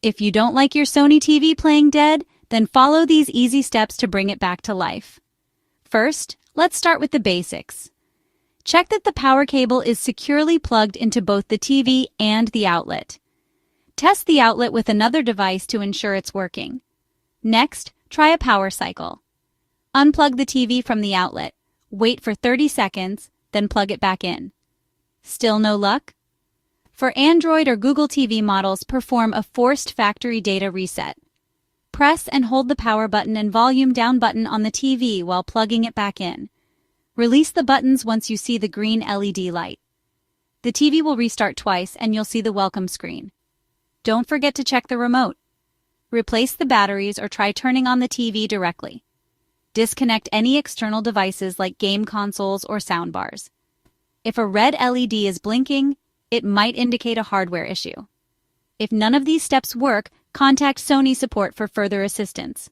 If you don't like your Sony TV playing dead, then follow these easy steps to bring it back to life. First, let's start with the basics. Check that the power cable is securely plugged into both the TV and the outlet. Test the outlet with another device to ensure it's working. Next, try a power cycle. Unplug the TV from the outlet, wait for 30 seconds, then plug it back in. Still no luck? For Android or Google TV models, perform a forced factory data reset. Press and hold the power button and volume down button on the TV while plugging it back in. Release the buttons once you see the green LED light. The TV will restart twice and you'll see the welcome screen. Don't forget to check the remote. Replace the batteries or try turning on the TV directly. Disconnect any external devices like game consoles or soundbars. If a red LED is blinking, it might indicate a hardware issue. If none of these steps work, contact Sony support for further assistance.